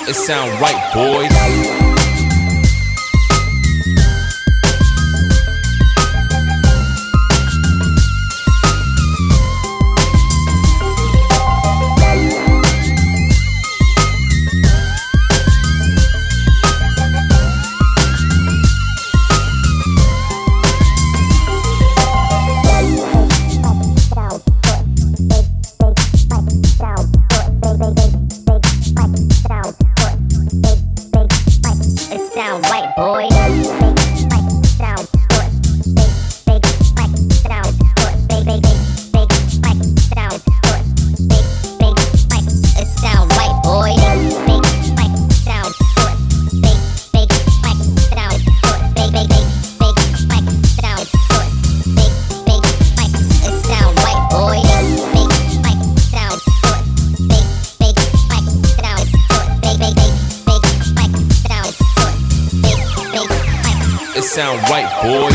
It sound right, boy. Sound white, boy. Sound it sound white, boy. Sound it sound white, boy. It sound right, boy.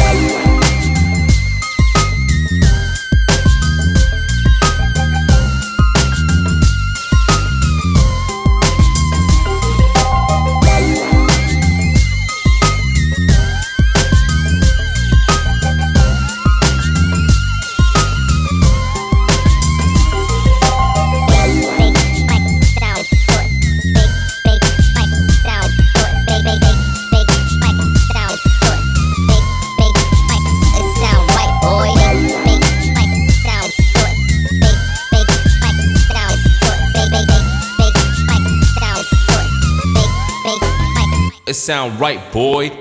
It sound right, boy.